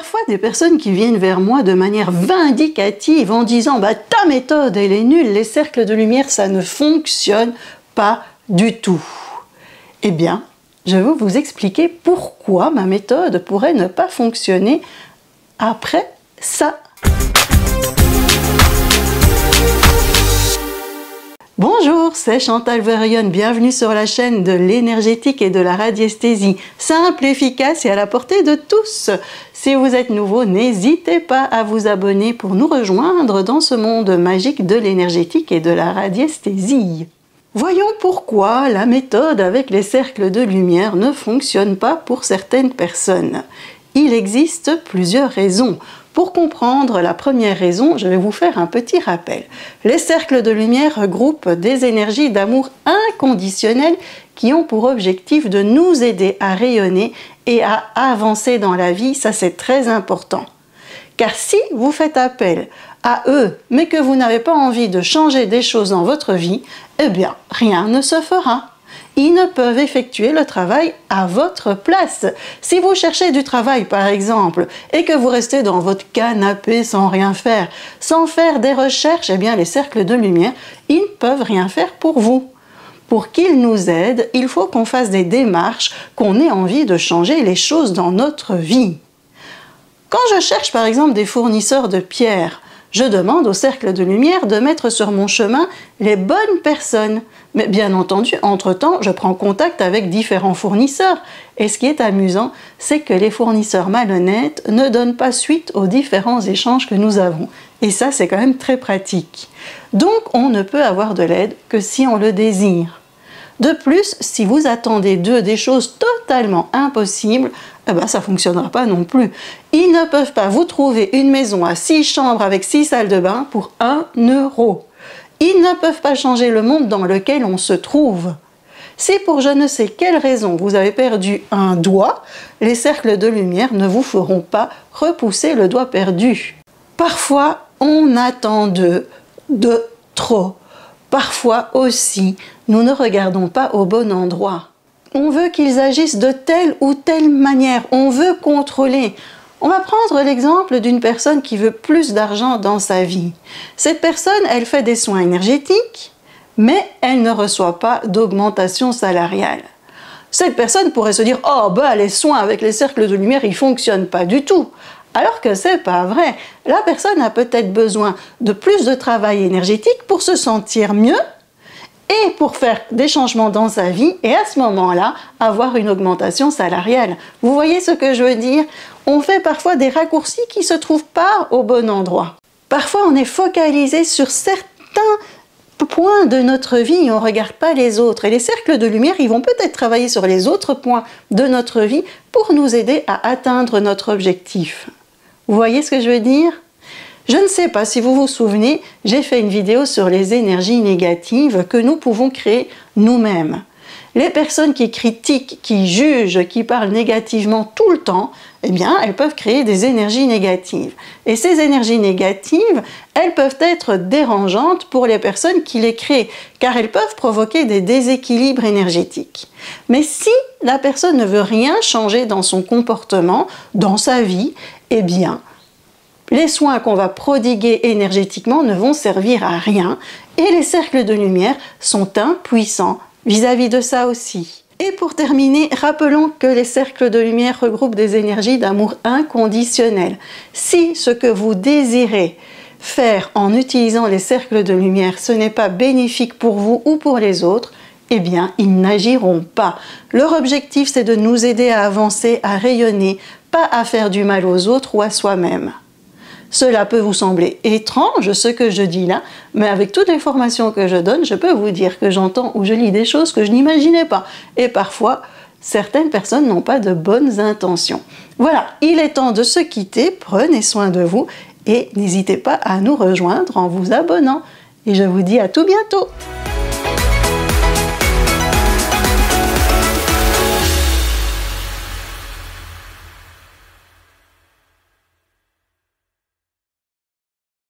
parfois des personnes qui viennent vers moi de manière vindicative en disant « ta méthode, elle est nulle, les cercles de lumière, ça ne fonctionne pas du tout ». Eh bien, je vais vous expliquer pourquoi ma méthode pourrait ne pas fonctionner après ça. Bonjour, c'est Chantal Verrion, bienvenue sur la chaîne de l'énergétique et de la radiesthésie, simple, efficace et à la portée de tous. Si vous êtes nouveau, n'hésitez pas à vous abonner pour nous rejoindre dans ce monde magique de l'énergétique et de la radiesthésie. Voyons pourquoi la méthode avec les cercles de lumière ne fonctionne pas pour certaines personnes. Il existe plusieurs raisons. Pour comprendre la première raison, je vais vous faire un petit rappel. Les cercles de lumière regroupent des énergies d'amour inconditionnel qui ont pour objectif de nous aider à rayonner et à avancer dans la vie, ça c'est très important. Car si vous faites appel à eux, mais que vous n'avez pas envie de changer des choses dans votre vie, eh bien rien ne se fera. Ils ne peuvent effectuer le travail à votre place. Si vous cherchez du travail par exemple et que vous restez dans votre canapé sans rien faire, sans faire des recherches, eh bien les cercles de lumière, ils ne peuvent rien faire pour vous. Pour qu'ils nous aident, il faut qu'on fasse des démarches, qu'on ait envie de changer les choses dans notre vie. Quand je cherche par exemple des fournisseurs de pierres, je demande au cercle de lumière de mettre sur mon chemin les bonnes personnes. Mais bien entendu, entre-temps, je prends contact avec différents fournisseurs. Et ce qui est amusant, c'est que les fournisseurs malhonnêtes ne donnent pas suite aux différents échanges que nous avons. Et ça, c'est quand même très pratique. Donc, on ne peut avoir de l'aide que si on le désire. De plus, si vous attendez d'eux des choses totalement impossibles, ça ne fonctionnera pas non plus. Ils ne peuvent pas vous trouver une maison à 6 chambres avec 6 salles de bain pour 1 €. Ils ne peuvent pas changer le monde dans lequel on se trouve. Si pour je ne sais quelle raison vous avez perdu un doigt, les cercles de lumière ne vous feront pas repousser le doigt perdu. Parfois, on attend d'eux de trop. Parfois aussi, nous ne regardons pas au bon endroit. On veut qu'ils agissent de telle ou telle manière, on veut contrôler. On va prendre l'exemple d'une personne qui veut plus d'argent dans sa vie. Cette personne, elle fait des soins énergétiques, mais elle ne reçoit pas d'augmentation salariale. Cette personne pourrait se dire « Oh, les soins avec les cercles de lumière, ils ne fonctionnent pas du tout ». Alors que c'est pas vrai. La personne a peut-être besoin de plus de travail énergétique pour se sentir mieux et pour faire des changements dans sa vie et à ce moment-là, avoir une augmentation salariale. Vous voyez ce que je veux dire? On fait parfois des raccourcis qui ne se trouvent pas au bon endroit. Parfois, on est focalisé sur certains points de notre vie et on ne regarde pas les autres. Et les cercles de lumière, ils vont peut-être travailler sur les autres points de notre vie pour nous aider à atteindre notre objectif. Vous voyez ce que je veux dire? Je ne sais pas si vous vous souvenez, j'ai fait une vidéo sur les énergies négatives que nous pouvons créer nous-mêmes. Les personnes qui critiquent, qui jugent, qui parlent négativement tout le temps, eh bien, elles peuvent créer des énergies négatives. Et ces énergies négatives, elles peuvent être dérangeantes pour les personnes qui les créent, car elles peuvent provoquer des déséquilibres énergétiques. Mais si la personne ne veut rien changer dans son comportement, dans sa vie, eh bien, les soins qu'on va prodiguer énergétiquement ne vont servir à rien et les cercles de lumière sont impuissants vis-à-vis de ça aussi. Et pour terminer, rappelons que les cercles de lumière regroupent des énergies d'amour inconditionnel. Si ce que vous désirez faire en utilisant les cercles de lumière, ce n'est pas bénéfique pour vous ou pour les autres, eh bien, ils n'agiront pas. Leur objectif, c'est de nous aider à avancer, à rayonner, pas à faire du mal aux autres ou à soi-même. Cela peut vous sembler étrange, ce que je dis là, mais avec toute l'information que je donne, je peux vous dire que j'entends ou je lis des choses que je n'imaginais pas. Et parfois, certaines personnes n'ont pas de bonnes intentions. Voilà, il est temps de se quitter, prenez soin de vous et n'hésitez pas à nous rejoindre en vous abonnant. Et je vous dis à tout bientôt.